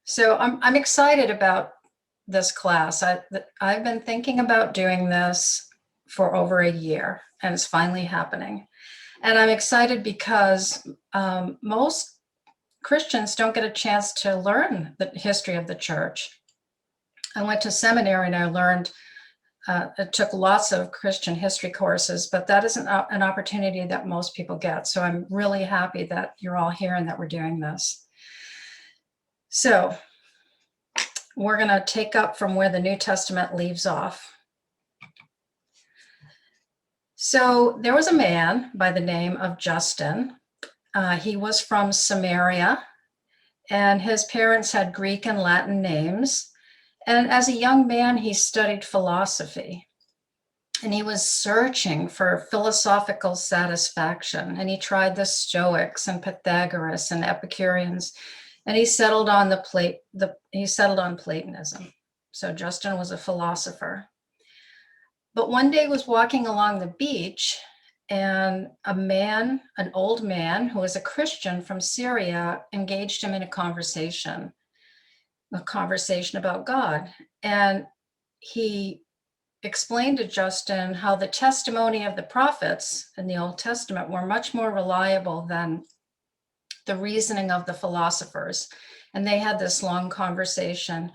So I'm excited about this class. I've been thinking about doing this for over a year, and it's finally happening. And I'm excited because most Christians don't get a chance to learn the history of the church. I went to seminary and I learned, it took lots of Christian history courses, but that isn't an opportunity that most people get. So I'm really happy that you're all here and that we're doing this. So we're going to take up from where the New Testament leaves off. So there was a man by the name of Justin. He was from Samaria, and his parents had Greek and Latin names. And as a young man, he studied philosophy. And he was searching for philosophical satisfaction. And he tried the Stoics and Pythagoras and Epicureans. And he settled on Platonism. So Justin was a philosopher. But one day was walking along the beach, and an old man who was a Christian from Syria, engaged him in a conversation about God. And he explained to Justin how the testimony of the prophets in the Old Testament were much more reliable than the reasoning of the philosophers. And they had this long conversation.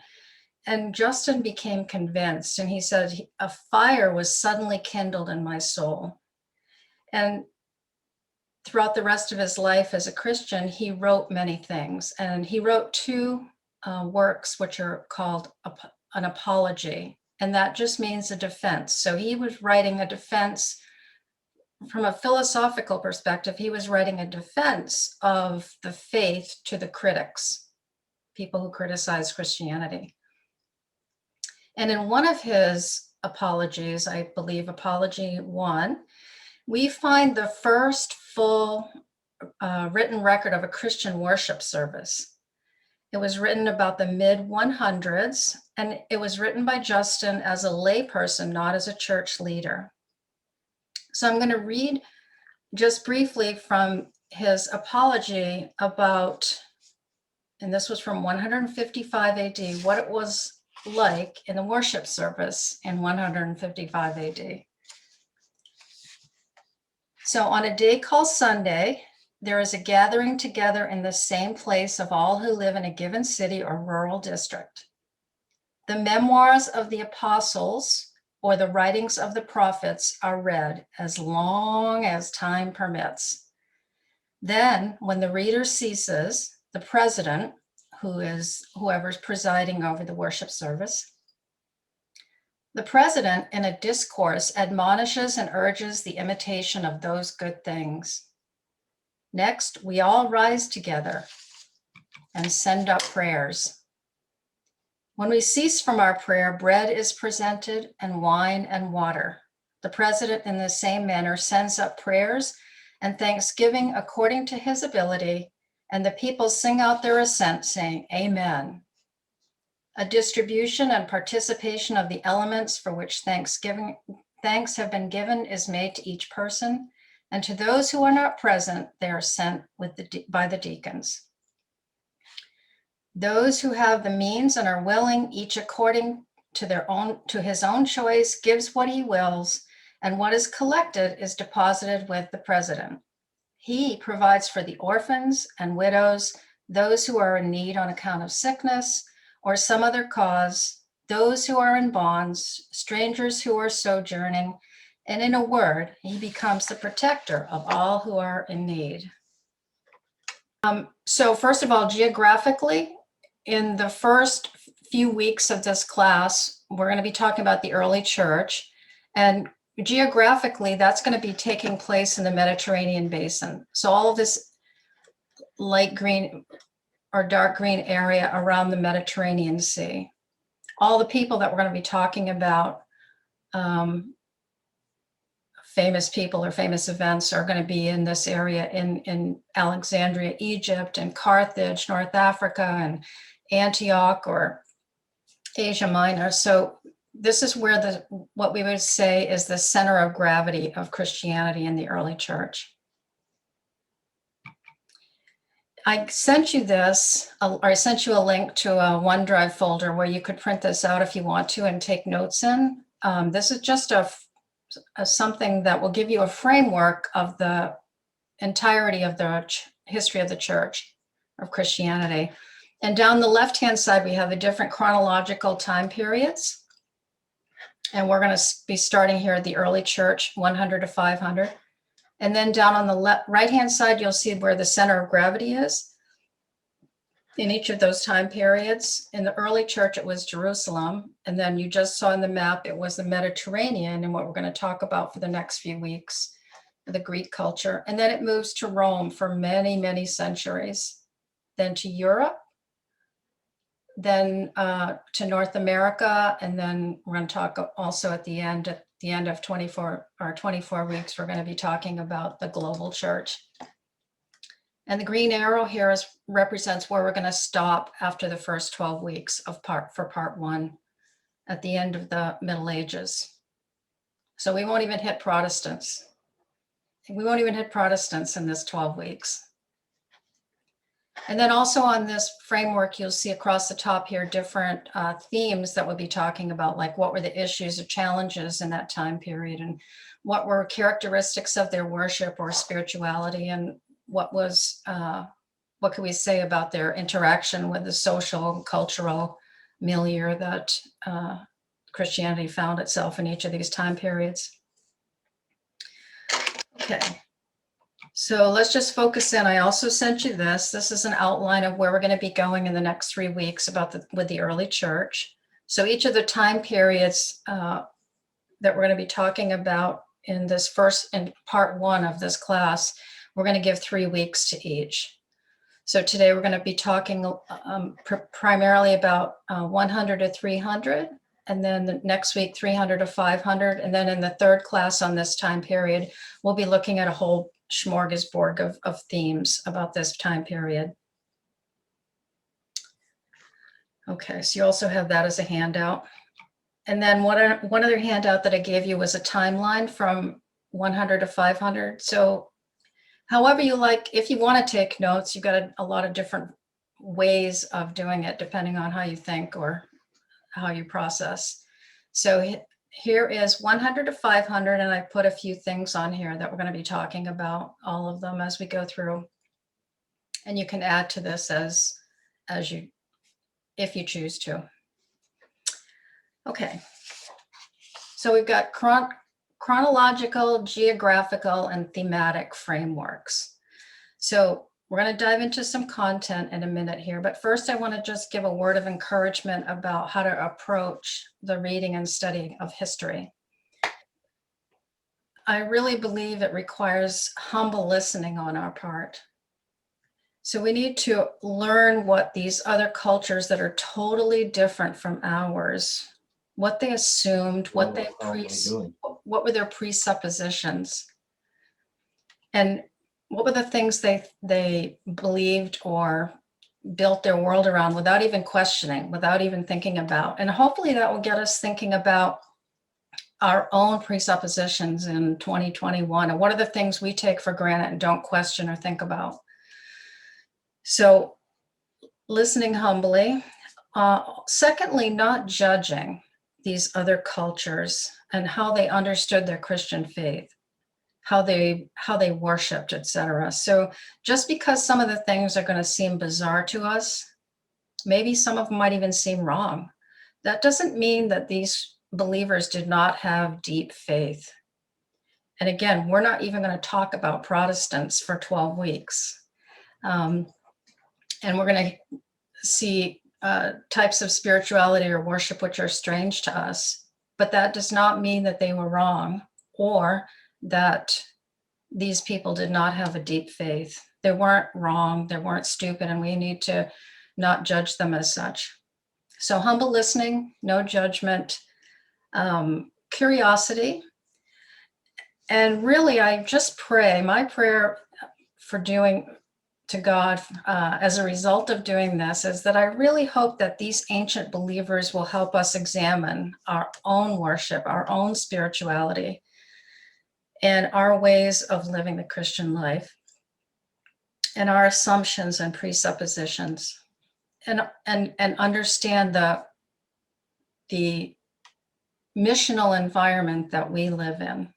And Justin became convinced, and he said, a fire was suddenly kindled in my soul. And throughout the rest of his life as a Christian, he wrote many things. And he wrote two works which are called an apology. And that just means a defense. So he was writing a defense from a philosophical perspective. He was writing a defense of the faith to the critics, people who criticize Christianity. And in one of his apologies, I believe Apology 1, we find the first full written record of a Christian worship service. It was written about the mid-100s, and it was written by Justin as a layperson, not as a church leader. So I'm going to read just briefly from his apology about, and this was from 155 AD, what it was like in the worship service in 155 AD. So on a day called Sunday, there is a gathering together in the same place of all who live in a given city or rural district. The memoirs of the apostles or the writings of the prophets are read as long as time permits. Then, when the reader ceases, the president, who is whoever's presiding over the worship service, the president in a discourse admonishes and urges the imitation of those good things. Next, we all rise together and send up prayers. When we cease from our prayer, bread is presented and wine and water. The president in the same manner sends up prayers and thanksgiving according to his ability, and the people sing out their assent, saying, Amen. A distribution and participation of the elements for which thanks have been given is made to each person, and to those who are not present, they are sent by the deacons. Those who have the means and are willing, each according to his own choice, gives what he wills, and what is collected is deposited with the president. He provides for the orphans and widows, those who are in need on account of sickness or some other cause, those who are in bonds, strangers who are sojourning, and in a word, he becomes the protector of all who are in need. So first of all, geographically, in the first few weeks of this class, we're going to be talking about the early church. And geographically, that's going to be taking place in the Mediterranean basin. So all of this light green or dark green area around the Mediterranean Sea. All the people that we're going to be talking about, famous people or famous events, are going to be in this area in Alexandria, Egypt, and Carthage, North Africa, and Antioch or Asia Minor. So this is where what we would say is the center of gravity of Christianity in the early church. I sent you this, or I sent you a link to a OneDrive folder where you could print this out if you want to and take notes in. This is just a something that will give you a framework of the entirety of the history of the church, of Christianity. And down the left-hand side, we have the different chronological time periods. And we're going to be starting here at the early church, 100 to 500. And then down on the right-hand side, you'll see where the center of gravity is in each of those time periods. In the early church, it was Jerusalem. And then you just saw in the map, it was the Mediterranean, and what we're going to talk about for the next few weeks, the Greek culture. And then it moves to Rome for many, many centuries, then to Europe, then to North America. And then we're going to talk also at the end of 24 weeks, we're going to be talking about the global church. And the green arrow here represents where we're going to stop after the first 12 weeks for part one at the end of the Middle Ages. So we won't even hit Protestants. We won't even hit Protestants in this 12 weeks. And then also on this framework, you'll see across the top here different themes that we'll be talking about, like what were the issues or challenges in that time period, and what were characteristics of their worship or spirituality, and what could we say about their interaction with the social and cultural milieu that Christianity found itself in each of these time periods. Okay. So let's just focus in. I also sent you this. This is an outline of where we're going to be going in the next 3 weeks with the early church. So each of the time periods that we're going to be talking about in part one of this class, we're going to give 3 weeks to each. So today we're going to be talking primarily about 100 to 300, and then the next week 300 to 500, and then in the third class on this time period, we'll be looking at a whole smorgasbord of themes about this time period. Okay, so you also have that as a handout. And then one other handout that I gave you was a timeline from 100 to 500. So however you like, if you want to take notes, you've got a lot of different ways of doing it, depending on how you think or how you process. So here is 100 to 500, and I put a few things on here that we're going to be talking about, all of them as we go through. And you can add to this if you choose to. Okay. So we've got chronological, geographical, and thematic frameworks. So we're going to dive into some content in a minute here, but first I want to just give a word of encouragement about how to approach the reading and study of history. I really believe it requires humble listening on our part. So we need to learn what these other cultures that are totally different from ours, what they assumed, what were their presuppositions, and what were the things they believed or built their world around without even questioning, without even thinking about. And hopefully that will get us thinking about our own presuppositions in 2021, and what are the things we take for granted and don't question or think about. So listening humbly. Secondly, not judging these other cultures and how they understood their Christian faith, how they worshiped, etc. So just because some of the things are going to seem bizarre to us, maybe some of them might even seem wrong, that doesn't mean that these believers did not have deep faith. And again, we're not even going to talk about Protestants for 12 weeks. And we're going to see types of spirituality or worship which are strange to us, but that does not mean that they were wrong or that these people did not have a deep faith. They weren't wrong, they weren't stupid, and we need to not judge them as such. So humble listening, no judgment, curiosity. And really, I just pray, my prayer to God as a result of doing this is that I really hope that these ancient believers will help us examine our own worship, our own spirituality, and our ways of living the Christian life. and our assumptions and presuppositions, and understand the missional environment that we live in.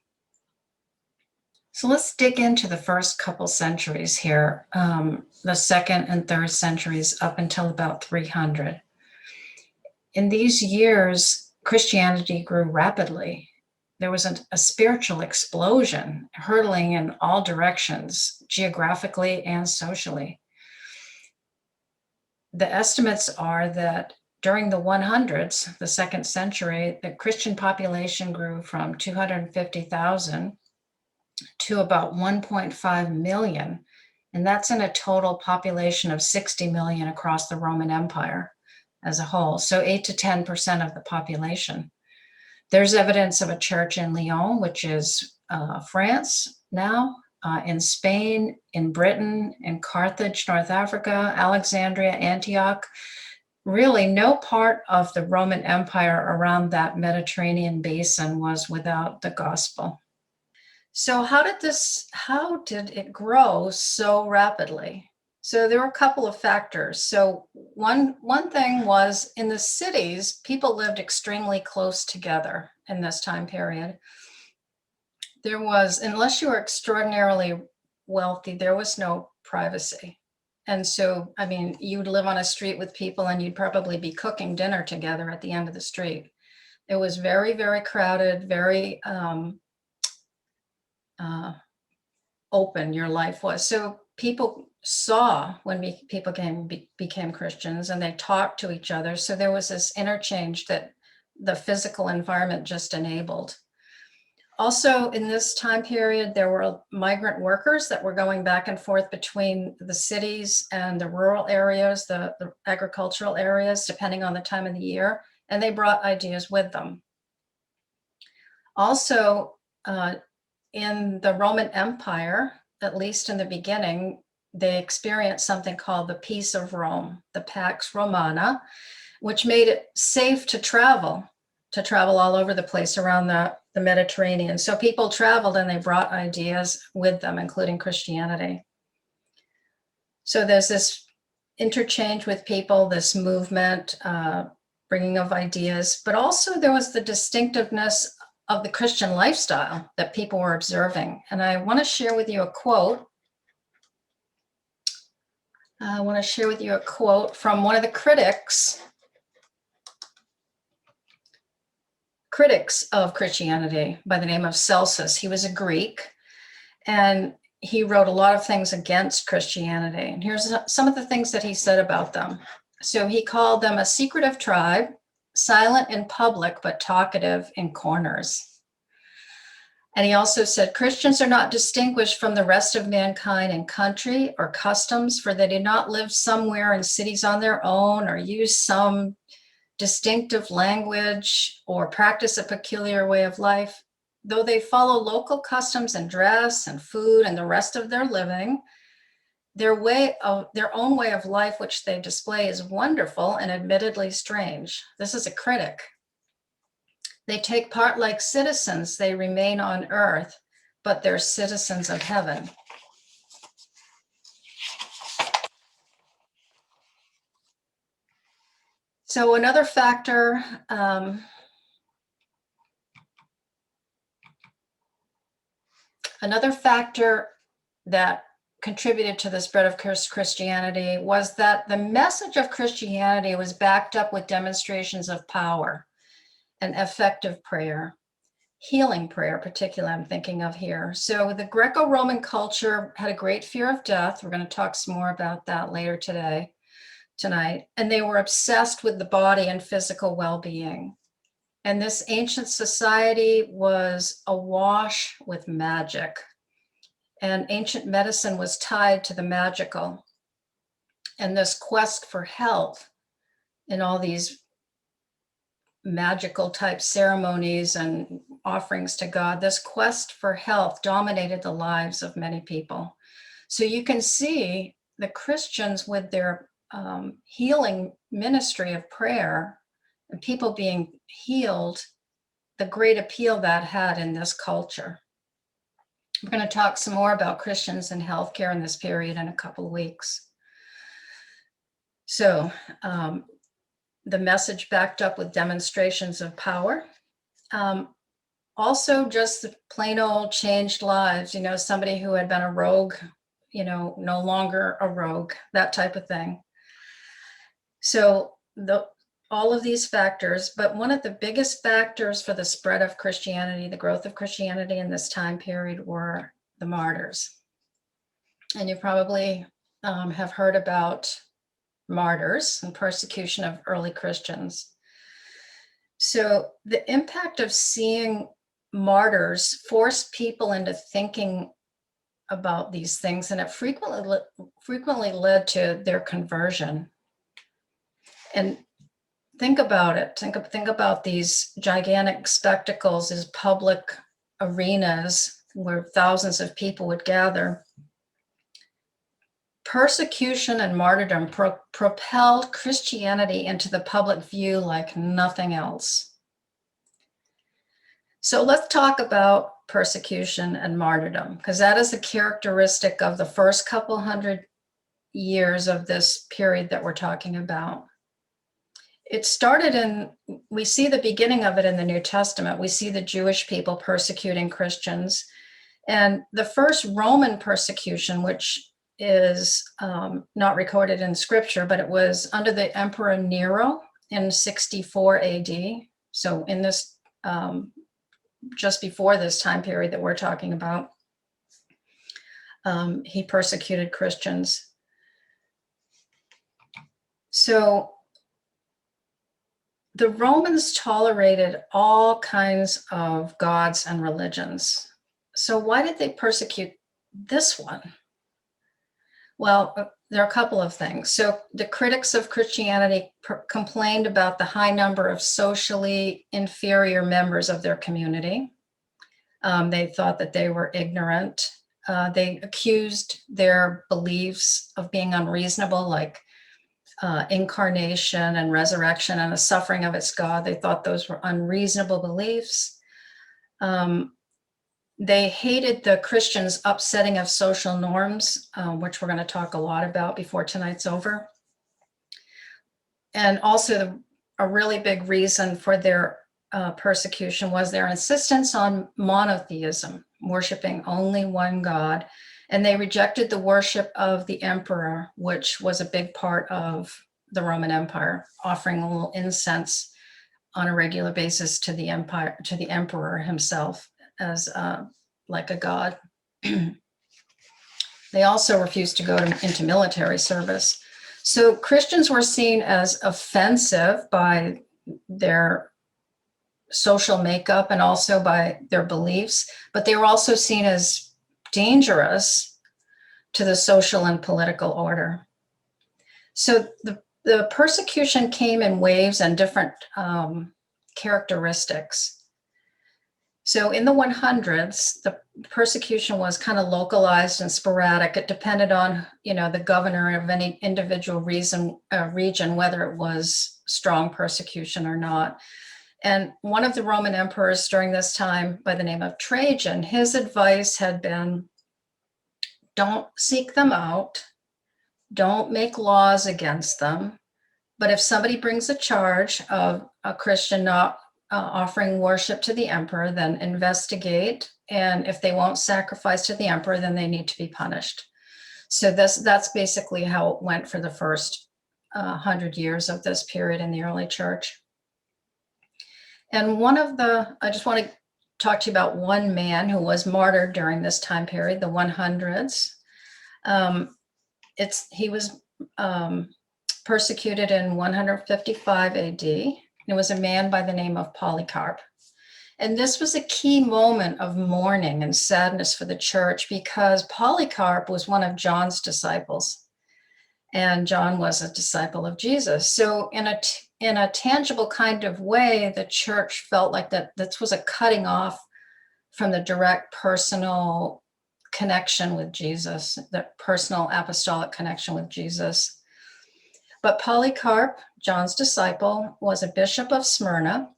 So let's dig into the first couple centuries here, the second and third centuries up until about 300. In these years, Christianity grew rapidly. There was a spiritual explosion, hurtling in all directions, geographically and socially. The estimates are that during the 100s, the second century, the Christian population grew from 250,000 to about 1.5 million. And that's in a total population of 60 million across the Roman Empire as a whole. So 8 to 10% of the population. There's evidence of a church in Lyon, which is France now, in Spain, in Britain, in Carthage, North Africa, Alexandria, Antioch. Really, no part of the Roman Empire around that Mediterranean basin was without the gospel. So how did it grow so rapidly? So there were a couple of factors. So one thing was, in the cities, people lived extremely close together in this time period. There was, unless you were extraordinarily wealthy, there was no privacy. And so, I mean, you'd live on a street with people and you'd probably be cooking dinner together at the end of the street. It was very, very crowded, very open your life was. So people saw when people became Christians, and they talked to each other. So there was this interchange that the physical environment just enabled. Also, in this time period, there were migrant workers that were going back and forth between the cities and the rural areas, the agricultural areas, depending on the time of the year, and they brought ideas with them. Also, in the Roman Empire, at least in the beginning, they experienced something called the Peace of Rome, the Pax Romana, which made it safe to travel all over the place around the Mediterranean. So people traveled and they brought ideas with them, including Christianity. So there's this interchange with people, this movement, bringing of ideas, but also there was the distinctiveness of the Christian lifestyle that people were observing. And I want to share with you a quote. I want to share with you a quote from one of the critics of Christianity by the name of Celsus. He was a Greek, and he wrote a lot of things against Christianity. And here's some of the things that he said about them. So he called them a secretive tribe, silent in public, but talkative in corners. And he also said, Christians are not distinguished from the rest of mankind in country or customs, for they do not live somewhere in cities on their own or use some distinctive language or practice a peculiar way of life. Though they follow local customs and dress and food and the rest of their living, their own way of life, which they display, is wonderful and admittedly strange. This is a critic. They take part like citizens. They remain on earth, but they're citizens of heaven. So another factor, that contributed to the spread of Christianity was that the message of Christianity was backed up with demonstrations of power and effective prayer, healing prayer, particularly I'm thinking of here. So the Greco-Roman culture had a great fear of death. We're going to talk some more about that later tonight. And they were obsessed with the body and physical well-being. And this ancient society was awash with magic. And ancient medicine was tied to the magical. And this quest for health in all these magical type ceremonies and offerings to God, this quest for health dominated the lives of many people. So you can see the Christians with their healing ministry of prayer and people being healed, the great appeal that had in this culture. We're going to talk some more about Christians and healthcare in this period in a couple of weeks. So the message backed up with demonstrations of power. Also just plain old changed lives, somebody who had been a rogue, no longer a rogue, that type of thing. So all of these factors, but one of the biggest factors for the spread of Christianity, the growth of Christianity in this time period, were the martyrs. And you probably have heard about martyrs and persecution of early Christians. So the impact of seeing martyrs forced people into thinking about these things, and it frequently led to their conversion. And think about it. Think about these gigantic spectacles, these public arenas where thousands of people would gather. Persecution and martyrdom propelled Christianity into the public view like nothing else. So let's talk about persecution and martyrdom, because that is a characteristic of the first couple hundred years of this period that we're talking about. It started we see the beginning of it in the New Testament. We see the Jewish people persecuting Christians. And the first Roman persecution, which is not recorded in scripture, but it was under the Emperor Nero in 64 AD. So in this, just before this time period that we're talking about, he persecuted Christians. So the Romans tolerated all kinds of gods and religions. So why did they persecute this one? Well, there are a couple of things. So the critics of Christianity complained about the high number of socially inferior members of their community. They thought that they were ignorant. They accused their beliefs of being unreasonable, like incarnation and resurrection and the suffering of its God. They thought those were unreasonable beliefs. They hated the Christians' upsetting of social norms, which we're going to talk a lot about before tonight's over. And also a really big reason for their persecution was their insistence on monotheism, worshiping only one God. And they rejected the worship of the emperor, which was a big part of the Roman Empire, offering a little incense on a regular basis to the emperor himself as like a god. They also refused to go into military service. So Christians were seen as offensive by their social makeup and also by their beliefs, but they were also seen as dangerous to the social and political order. So the persecution came in waves and different characteristics. So in the 100s, the persecution was kind of localized and sporadic. It depended on, the governor of any individual region, whether it was strong persecution or not. And one of the Roman emperors during this time, by the name of Trajan, his advice had been, don't seek them out, don't make laws against them. But if somebody brings a charge of a Christian not offering worship to the emperor, then investigate. And if they won't sacrifice to the emperor, then they need to be punished. So that's basically how it went for the first 100 years of this period in the early church. And I just want to talk to you about one man who was martyred during this time period, the 100s. He was persecuted in 155 AD. It was a man by the name of Polycarp. And this was a key moment of mourning and sadness for the church because Polycarp was one of John's disciples. And John was a disciple of Jesus. So in a tangible kind of way, the church felt like that this was a cutting off from the direct personal connection with Jesus, the personal apostolic connection with Jesus. But Polycarp, John's disciple, was a bishop of Smyrna,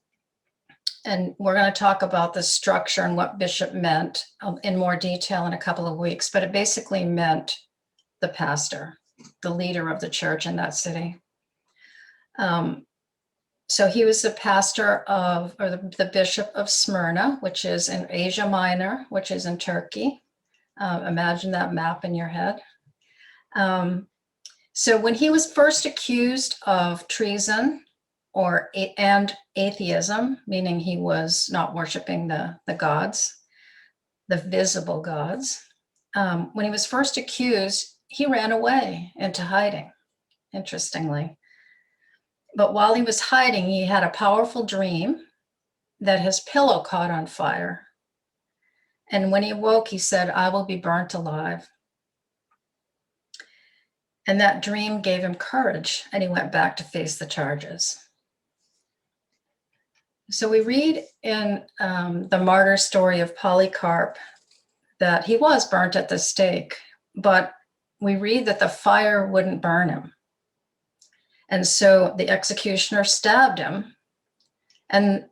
And we're going to talk about the structure and what bishop meant in more detail in a couple of weeks, but it basically meant the pastor, the leader of the church in that city. So he was the pastor of, or the bishop of Smyrna, which is in Asia Minor, which is in Turkey. Imagine that map in your head. So when he was first accused of treason and atheism, meaning he was not worshiping the gods, the visible gods, when he was first accused, he ran away into hiding, interestingly. But while he was hiding, he had a powerful dream that his pillow caught on fire. And when he awoke, he said, "I will be burnt alive." And that dream gave him courage, and he went back to face the charges. So we read in the martyr story of Polycarp that he was burnt at the stake, but we read that the fire wouldn't burn him. And so the executioner stabbed him, and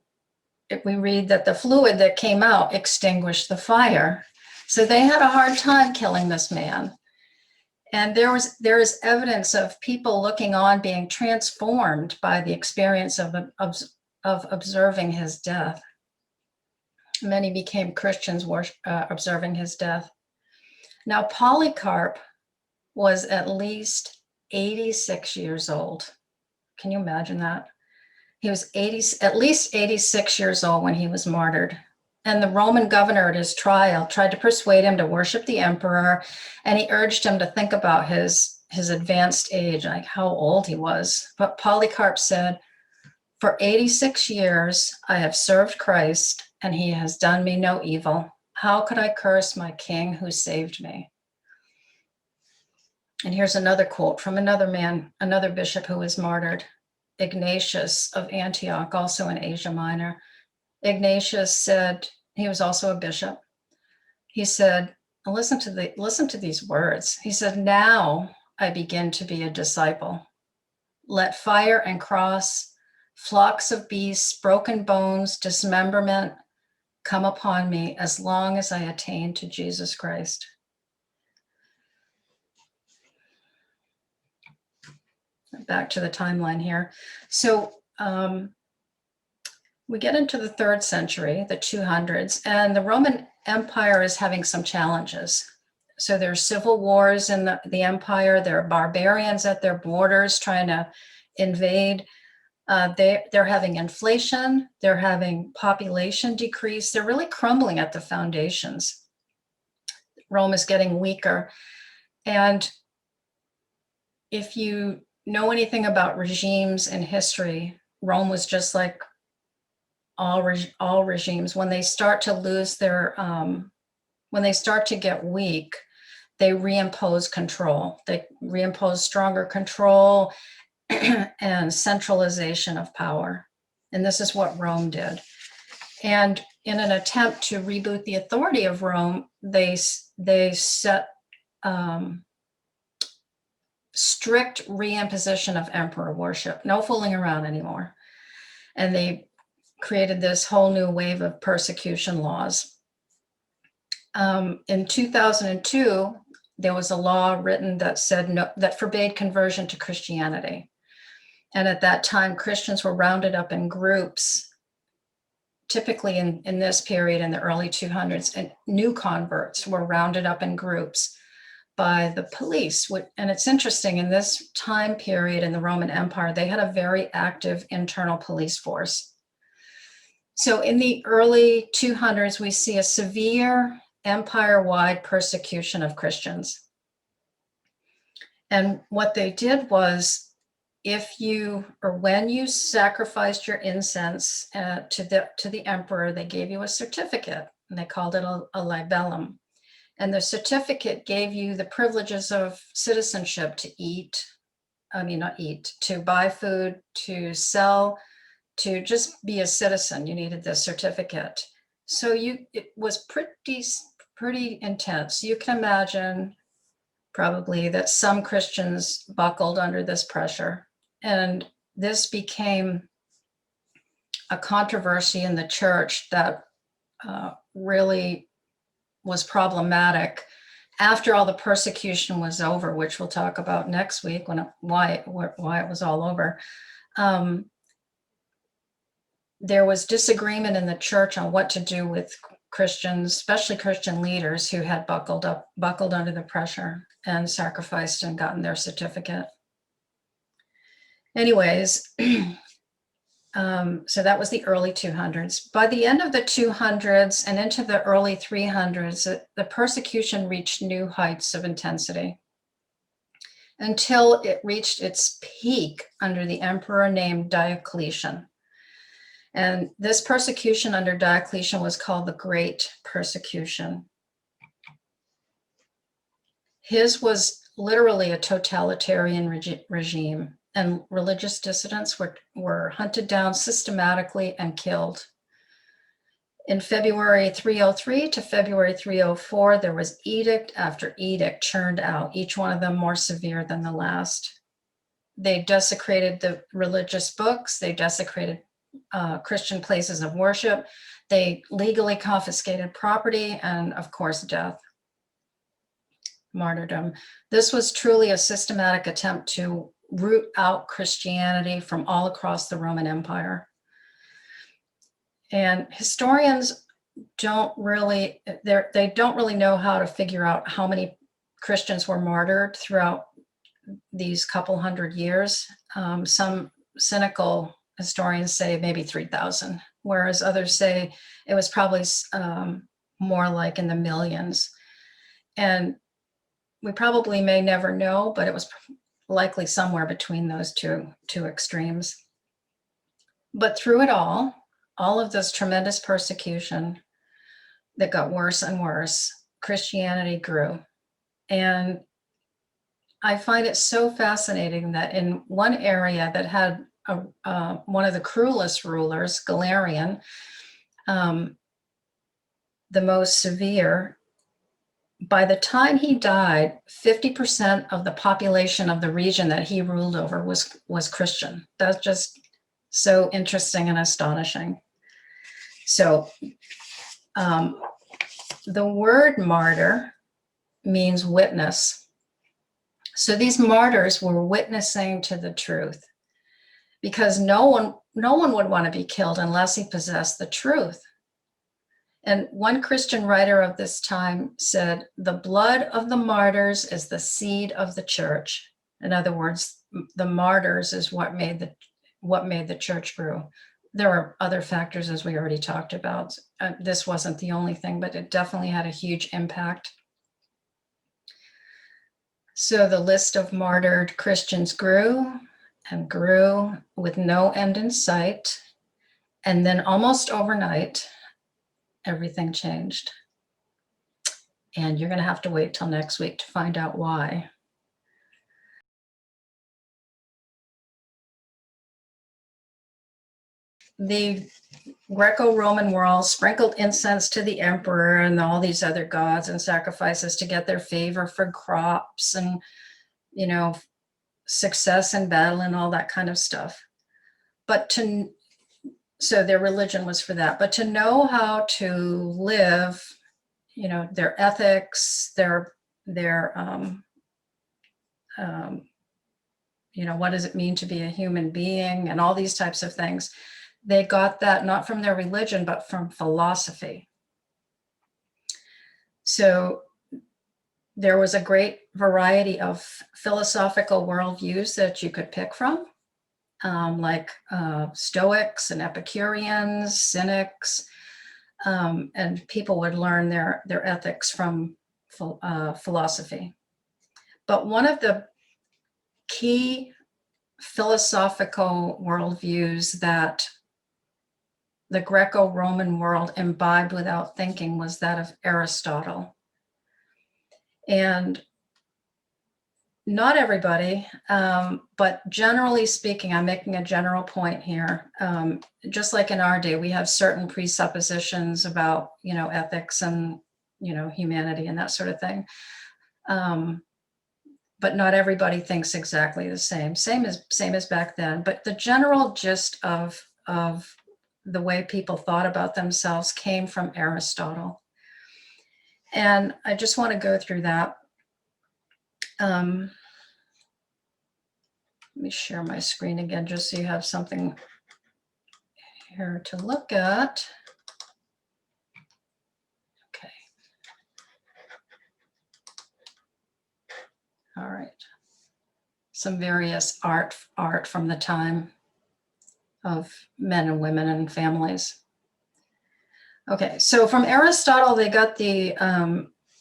we read that the fluid that came out extinguished the fire. So they had a hard time killing this man. And there is evidence of people looking on being transformed by the experience of observing his death. Many became Christians observing his death. Now, Polycarp was at least 86 years old. Can you imagine that? He was at least 86 years old when he was martyred. And the Roman governor at his trial tried to persuade him to worship the emperor, and he urged him to think about his advanced age, like how old he was. But Polycarp said, "For 86 years I have served Christ, and he has done me no evil. How could I curse my king who saved me?" And here's another quote from another man, another bishop who was martyred, Ignatius of Antioch, also in Asia Minor. Ignatius said, he was also a bishop. He said, listen to these words. He said, "Now I begin to be a disciple. Let fire and cross, flocks of beasts, broken bones, dismemberment come upon me as long as I attain to Jesus Christ." Back to the timeline here. So we get into the 3rd century, the 200s, and the Roman Empire is having some challenges. So there's civil wars in the empire. There are barbarians at their borders trying to invade. They're having inflation. They're having population decrease. They're really crumbling at the foundations. Rome is getting weaker. And if you know anything about regimes in history, Rome was just like all regimes. When they start to lose when they start to get weak, they reimpose control. They reimpose stronger control and centralization of power. And this is what Rome did. And in an attempt to reboot the authority of Rome, they set strict reimposition of emperor worship, no fooling around anymore. And they created this whole new wave of persecution laws. In 2002, there was a law written that said that forbade conversion to Christianity. And at that time, Christians were rounded up in groups, typically in this period in the early 200s, and new converts were rounded up in groups by the police. And it's interesting, in this time period in the Roman Empire, they had a very active internal police force. So in the early 200s, we see a severe empire-wide persecution of Christians. And what they did was, when you sacrificed your incense to the emperor, they gave you a certificate, and they called it a libellum. And the certificate gave you the privileges of citizenship to buy food, to sell, to just be a citizen. You needed this certificate. So it was pretty intense. You can imagine probably that some Christians buckled under this pressure. And this became a controversy in the church that really was problematic after all the persecution was over, which we'll talk about next week why it was all over. There was disagreement in the church on what to do with Christians, especially Christian leaders who had buckled under the pressure and sacrificed and gotten their certificate. Anyways, so that was the early 200s. By the end of the 200s and into the early 300s, the persecution reached new heights of intensity until it reached its peak under the emperor named Diocletian. And this persecution under Diocletian was called the Great Persecution. His was literally a totalitarian regime, and religious dissidents were hunted down systematically and killed. In February 303 to February 304, there was edict after edict churned out, each one of them more severe than the last. They desecrated the religious books, they desecrated Christian places of worship, they legally confiscated property, and of course, death. Martyrdom. This was truly a systematic attempt to root out Christianity from all across the Roman Empire. And historians don't really know how to figure out how many Christians were martyred throughout these couple hundred years. Some cynical historians say maybe 3,000, whereas others say it was probably more like in the millions. And we probably may never know, but it was likely somewhere between those two extremes. But through it all of this tremendous persecution that got worse and worse, Christianity grew. And I find it so fascinating that in one area that had one of the cruelest rulers, Galerian, the most severe, by the time he died, 50% of the population of the region that he ruled over was Christian. That's just so interesting and astonishing. So the word martyr means witness. So these martyrs were witnessing to the truth, because no one would want to be killed unless he possessed the truth. And one Christian writer of this time said, "The blood of the martyrs is the seed of the church." In other words, the martyrs is what made the church grow. There were other factors, as we already talked about. This wasn't the only thing, but it definitely had a huge impact. So the list of martyred Christians grew and grew with no end in sight. And then almost overnight, everything changed. And you're going to have to wait till next week to find out why. The greco-roman world sprinkled incense to the emperor and all these other gods and sacrifices to get their favor for crops and, success in battle and all that kind of stuff. So their religion was for that. But to know how to live, their ethics, their what does it mean to be a human being and all these types of things, they got that not from their religion, but from philosophy. So there was a great variety of philosophical worldviews that you could pick from, like Stoics and Epicureans, Cynics, and people would learn their ethics from philosophy. But one of the key philosophical worldviews that the Greco-Roman world imbibed without thinking was that of Aristotle. And not everybody, but generally speaking, I'm making a general point here. Just like in our day, we have certain presuppositions about, ethics and, humanity and that sort of thing. But not everybody thinks exactly the same. Same as back then. But the general gist of the way people thought about themselves came from Aristotle. And I just want to go through that. Let me share my screen again, just so you have something here to look at. Okay. All right. Some various art from the time of men and women and families. Okay, so from Aristotle, they got the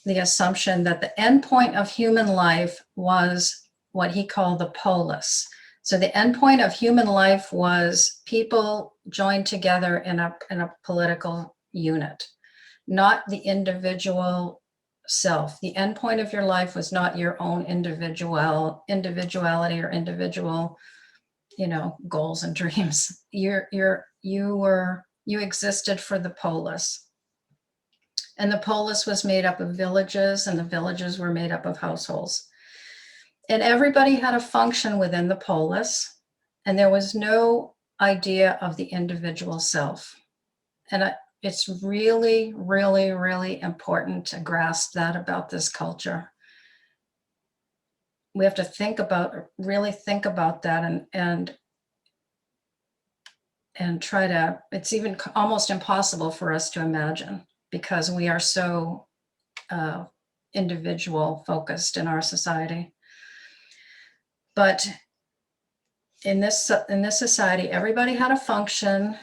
assumption that the end point of human life was what he called the polis. So the end point of human life was people joined together in a political unit, not the individual self. The end point of your life was not your own individuality or individual, goals and dreams. You existed for the polis. And the polis was made up of villages, and the villages were made up of households. And everybody had a function within the polis, and there was no idea of the individual self. And it's really, really, really important to grasp that about this culture. We have to really think about that and try to, it's even almost impossible for us to imagine, because we are so individual focused in our society. But in this society, everybody had a function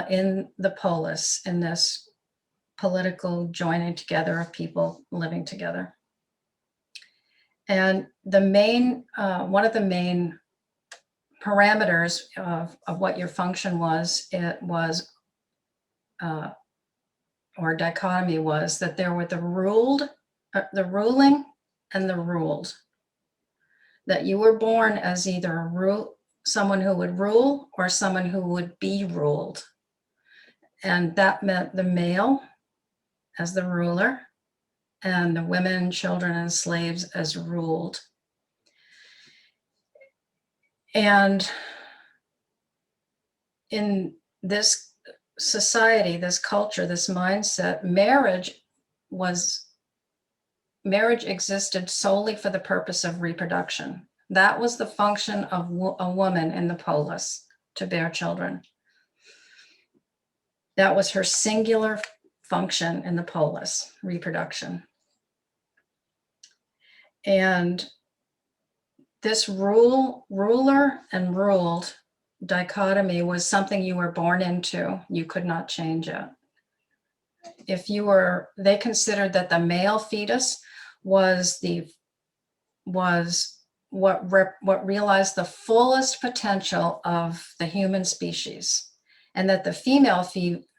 in the polis, in this political joining together of people living together. And one of the main parameters of what your function was, or dichotomy was, that there were the ruling and the ruled. That you were born as either someone who would rule or someone who would be ruled. And that meant the male as the ruler and the women, children, and slaves as ruled. And in this society, this culture, this mindset, marriage existed solely for the purpose of reproduction. That was the function of a woman in the polis, to bear children. That was her singular function in the polis, reproduction. And this ruler and ruled dichotomy was something you were born into. You could not change it. They considered that the male fetus was what realized the fullest potential of the human species, and that the female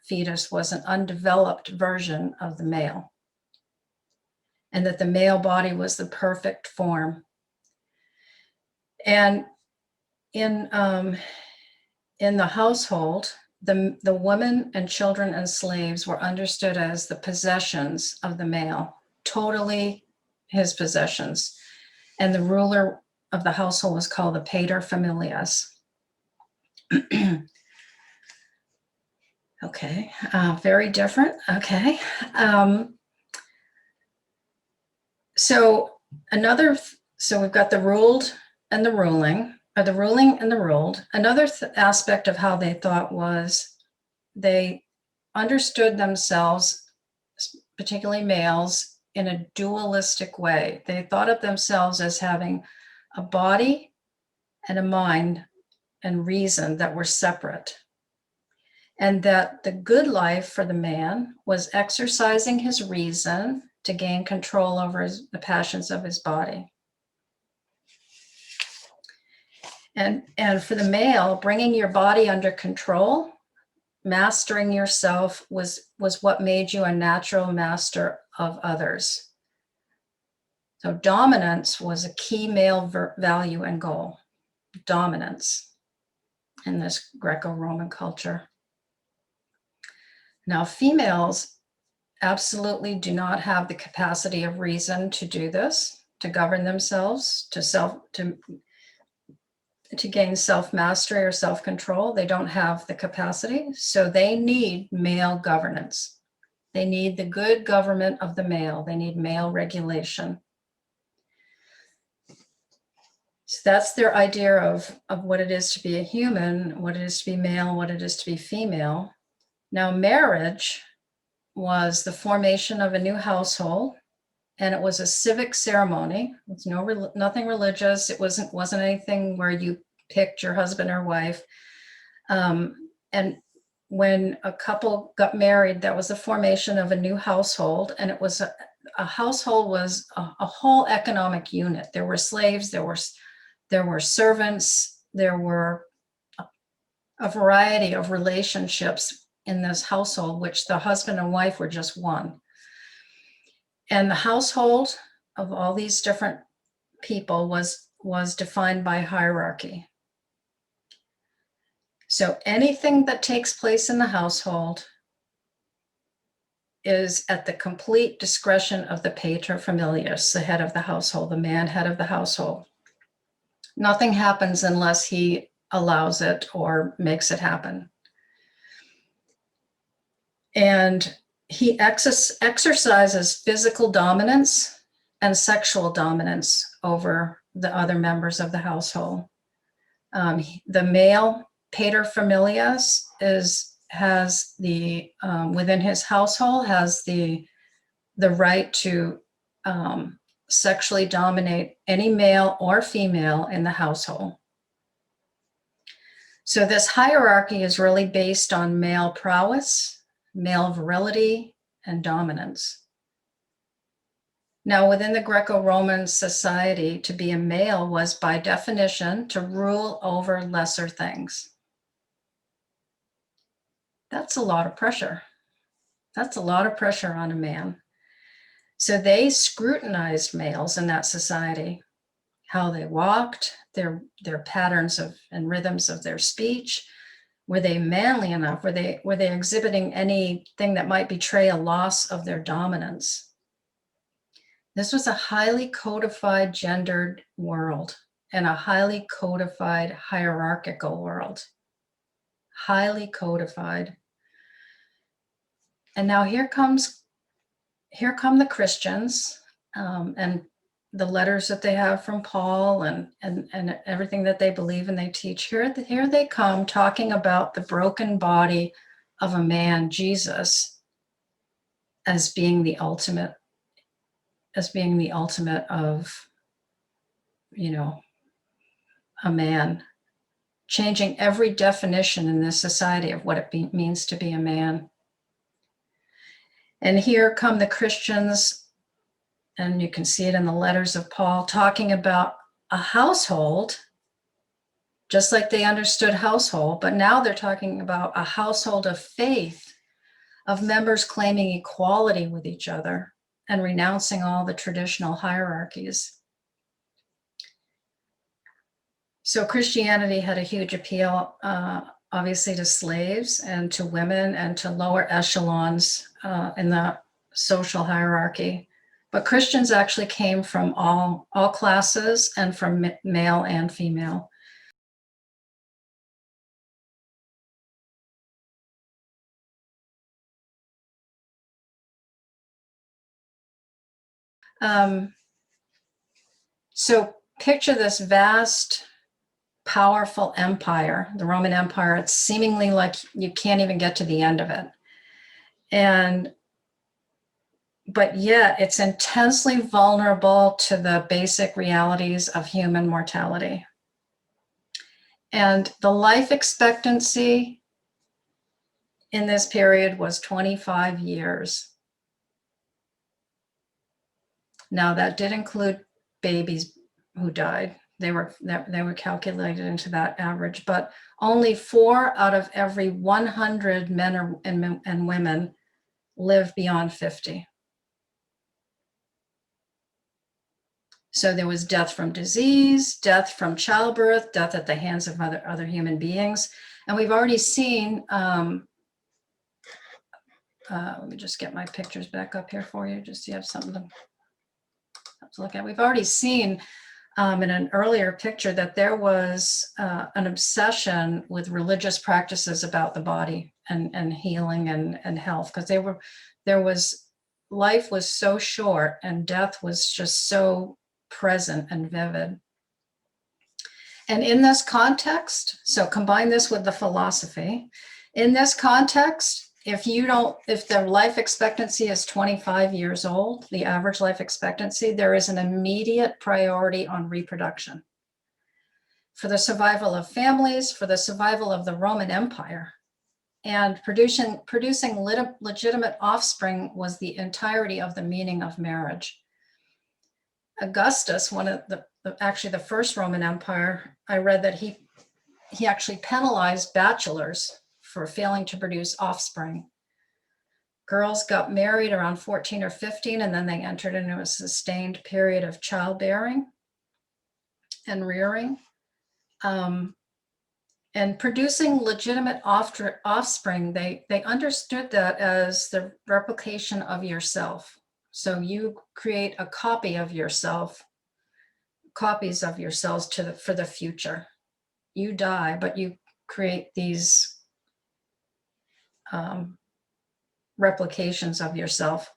fetus was an undeveloped version of the male, and that the male body was the perfect form. And in the household, the women and children and slaves were understood as the possessions of the male, totally his possessions. And the ruler of the household was called the pater familias. Okay, very different. Okay. So we've got the ruled and the ruling, or the ruling and the ruled. Another aspect of how they thought was they understood themselves, particularly males, in a dualistic way. They thought of themselves as having a body and a mind and reason that were separate. And that the good life for the man was exercising his reason to gain control over the passions of his body. And for the male, bringing your body under control, mastering yourself was what made you a natural master of others. So dominance was a key male value and goal. Dominance in this greco-roman culture. Now, females absolutely do not have the capacity of reason to do this, to govern themselves, to to gain self-mastery or self-control. They don't have the capacity, so they need male governance. They need the good government of the male. They need male regulation. So that's their idea of what it is to be a human, what it is to be male, what it is to be female. Now, marriage was the formation of a new household, and it was a civic ceremony. It's nothing religious. It wasn't anything where you picked your husband or wife. And when a couple got married, that was the formation of a new household, and it was a household was a whole economic unit. There were slaves, there were servants, there were a variety of relationships in this household, which the husband and wife were just one. And the household of all these different people was defined by hierarchy. So anything that takes place in the household is at the complete discretion of the paterfamilias, the head of the household, the man head of the household. Nothing happens unless he allows it or makes it happen. And he exercises physical dominance and sexual dominance over the other members of the household. The male paterfamilias has the within his household has the right to sexually dominate any male or female in the household. So this hierarchy is really based on male prowess, male virility, and dominance. Now, within the Greco-Roman society, to be a male was by definition to rule over lesser things. That's a lot of pressure. That's a lot of pressure on a man. So they scrutinized males in that society, how they walked, their patterns of and rhythms of their speech. Were they manly enough? Were they exhibiting anything that might betray a loss of their dominance? This was a highly codified gendered world and a highly codified hierarchical world. Highly codified. And now here come the Christians and the letters that they have from Paul and everything that they believe and they teach. Here they come talking about the broken body of a man, Jesus, as being the ultimate of, a man, changing every definition in this society of what it means to be a man. And here come the Christians, and you can see it in the letters of Paul, talking about a household, just like they understood household, but now they're talking about a household of faith, of members claiming equality with each other and renouncing all the traditional hierarchies. So Christianity had a huge appeal, obviously, to slaves and to women and to lower echelons in the social hierarchy. But Christians actually came from all classes and from male and female. So picture this vast, powerful empire, the Roman Empire. It's seemingly like you can't even get to the end of it. But yet it's intensely vulnerable to the basic realities of human mortality. And the life expectancy in this period was 25 years. Now that did include babies who died. They were calculated into that average, but only 4 out of every 100 men and women live beyond 50. So there was death from disease, death from childbirth, death at the hands of other human beings. And we've already seen, let me just get my pictures back up here for you, just so you have something to look at. We've already seen in an earlier picture that there was an obsession with religious practices about the body and healing and health, because life was so short and death was just so present and vivid. And in this context, so combine this with the philosophy, in this context, if the life expectancy is 25 years old, the average life expectancy, there is an immediate priority on reproduction for the survival of families, for the survival of the Roman Empire. And producing legitimate offspring was the entirety of the meaning of marriage. Augustus, one of actually the first Roman Empire, I read that he actually penalized bachelors for failing to produce offspring. Girls got married around 14 or 15, and then they entered into a sustained period of childbearing and rearing. And producing legitimate offspring, they understood that as the replication of yourself. So you create a copy of yourself, copies of yourselves for the future. You die, but you create these replications of yourself.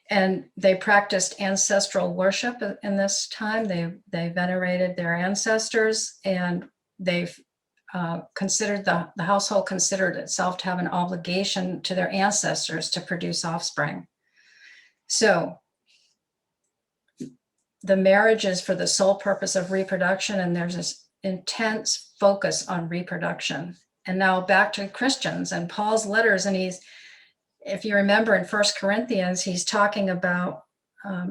And they practiced ancestral worship in this time. They venerated their ancestors, and they've considered the household considered itself to have an obligation to their ancestors to produce offspring. So the marriage is for the sole purpose of reproduction, and there's this intense focus on reproduction. And now back to Christians and Paul's letters, and if you remember in 1 Corinthians, he's talking about,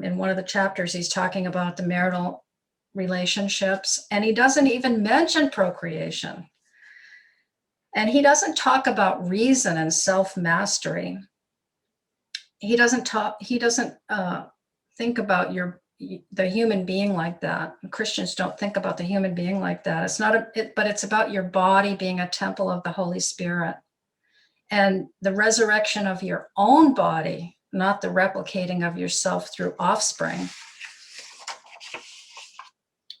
in one of the chapters, he's talking about the marital relationships, and he doesn't even mention procreation. And he doesn't talk about reason and self-mastery. He doesn't think about the human being like that. Christians don't think about the human being like that. It's not but it's about your body being a temple of the Holy Spirit, and the resurrection of your own body, not the replicating of yourself through offspring.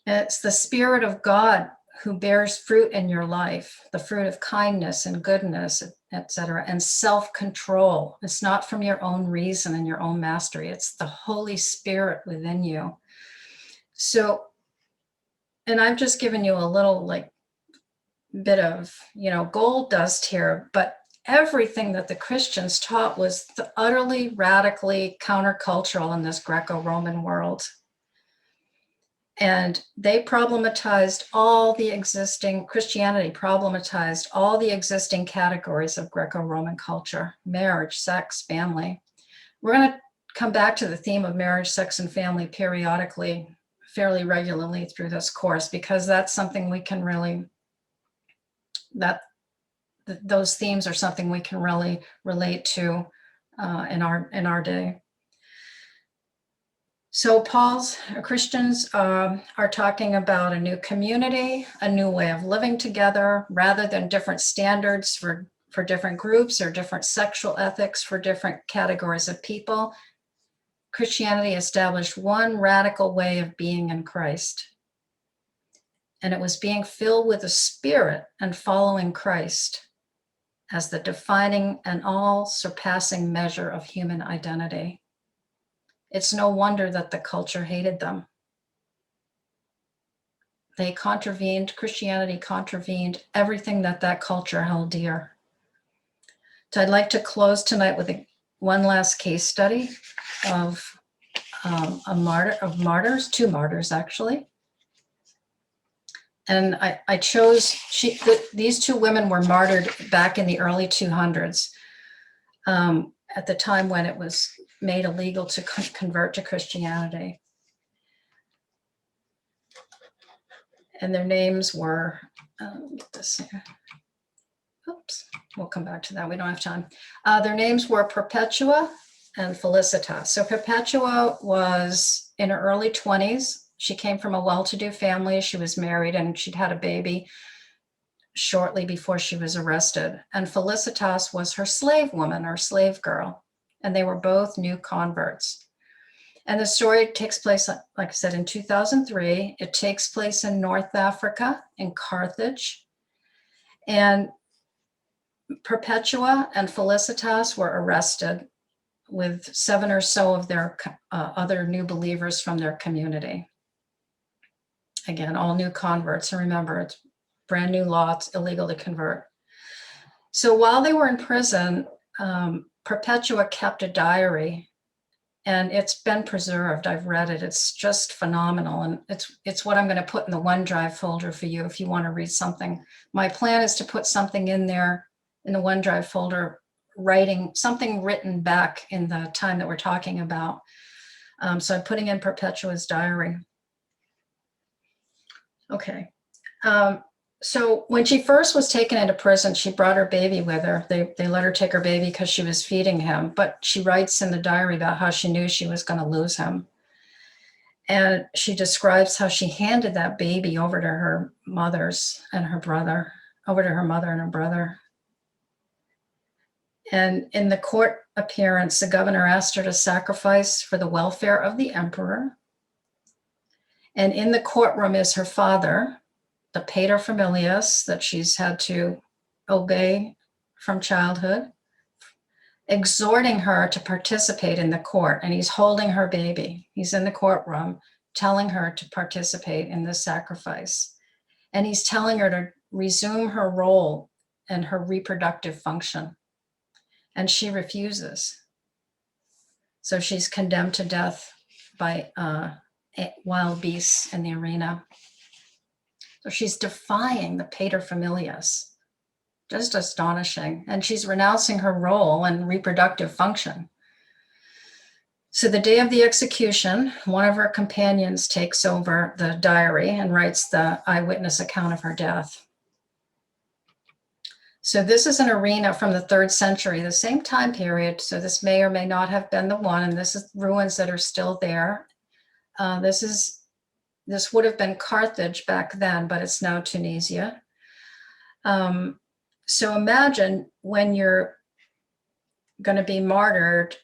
And it's the Spirit of God who bears fruit in your life, the fruit of kindness and goodness, etc., and self-control. It's not from your own reason and your own mastery. It's the Holy Spirit within you. So, and I've just given you a little bit of, gold dust here, but everything that the Christians taught was utterly, radically countercultural in this Greco-Roman world. And they problematized Christianity problematized all the existing categories of Greco-Roman culture: marriage, sex, family. We're going to come back to the theme of marriage, sex, and family periodically, fairly regularly through this course, because that's something we can really, those themes are something we can really relate to in our day. So Christians are talking about a new community, a new way of living together, rather than different standards for different groups or different sexual ethics for different categories of people. Christianity established one radical way of being in Christ. And it was being filled with the Spirit and following Christ as the defining and all-surpassing measure of human identity. It's no wonder that the culture hated them. Christianity contravened everything that culture held dear. So I'd like to close tonight with one last case study of martyrs, two martyrs actually. And I chose, these two women were martyred back in the early 200s, at the time when it was made illegal to convert to Christianity. And their names were, get this here. Oops, we'll come back to that. We don't have time. Their names were Perpetua and Felicitas. So Perpetua was in her early 20s. She came from a well-to-do family. She was married and she'd had a baby shortly before she was arrested. And Felicitas was her slave woman or slave girl. And they were both new converts. And the story takes place, like I said, in 2003. It takes place in North Africa, in Carthage. And Perpetua and Felicitas were arrested with 7 or so of their other new believers from their community. Again, all new converts. And remember, it's brand new law. It's illegal to convert. So while they were in prison, Perpetua kept a diary, and it's been preserved. I've read it. It's just phenomenal. And it's what I'm going to put in the OneDrive folder for you if you want to read something. My plan is to put something in there in the OneDrive folder, something written back in the time that we're talking about. So I'm putting in Perpetua's diary. Okay. So when she first was taken into prison, she brought her baby with her. They let her take her baby because she was feeding him, but she writes in the diary about how she knew she was going to lose him. And she describes how she handed that baby over to her mother and her brother. And in the court appearance, the governor asked her to sacrifice for the welfare of the emperor. And in the courtroom is her father, the paterfamilias that she's had to obey from childhood, exhorting her to participate in the court. And he's holding her baby. He's in the courtroom telling her to participate in this sacrifice. And he's telling her to resume her role and her reproductive function. And she refuses. So she's condemned to death by wild beasts in the arena. So she's defying the paterfamilias. Just astonishing. And she's renouncing her role and reproductive function. So the day of the execution, one of her companions takes over the diary and writes the eyewitness account of her death. So this is an arena from the 3rd century, the same time period. So this may or may not have been the one, and this is ruins that are still there. This would have been Carthage back then, but it's now Tunisia. So imagine when you're going to be martyred,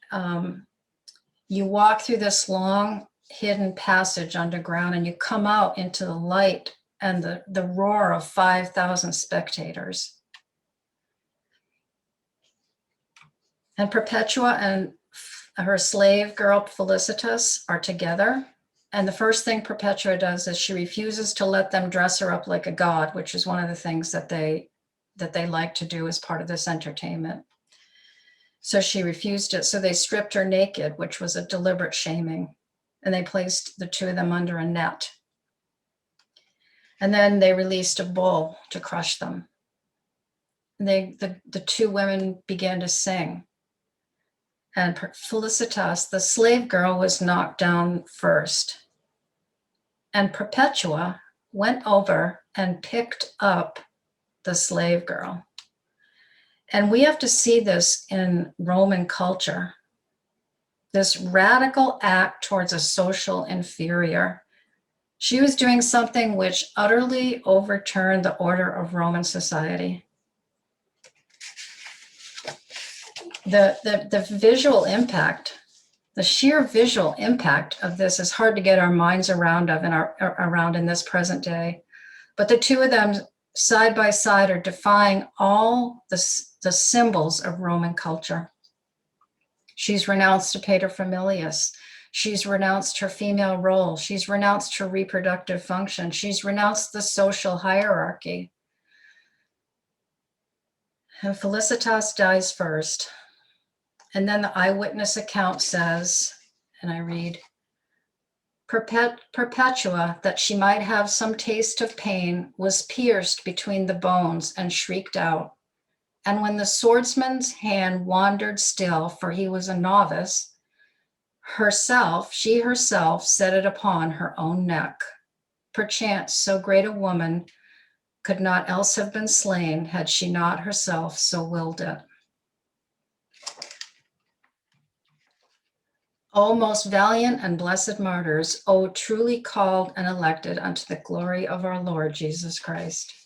you walk through this long hidden passage underground, and you come out into the light and the roar of 5,000 spectators. And Perpetua and her slave girl Felicitas are together. And the first thing Perpetua does is she refuses to let them dress her up like a god, which is one of the things that they like to do as part of this entertainment. So she refused it. So they stripped her naked, which was a deliberate shaming. And they placed the 2 of them under a net. And then they released a bull to crush them. And the 2 women began to sing. And Felicitas, the slave girl, was knocked down first. And Perpetua went over and picked up the slave girl. And we have to see this in Roman culture, this radical act towards a social inferior. She was doing something which utterly overturned the order of Roman society. The visual impact, the sheer visual impact of this is hard to get our minds around in this present day. But the 2 of them side by side are defying all the symbols of Roman culture. She's renounced the paterfamilias. She's renounced her female role. She's renounced her reproductive function. She's renounced the social hierarchy. And Felicitas dies first. And then the eyewitness account says, and I read, Perpetua, that she might have some taste of pain, was pierced between the bones and shrieked out. And when the swordsman's hand wandered still, for he was a novice, she herself set it upon her own neck. Perchance so great a woman could not else have been slain had she not herself so willed it. O most valiant and blessed martyrs, O truly called and elected unto the glory of our Lord Jesus Christ.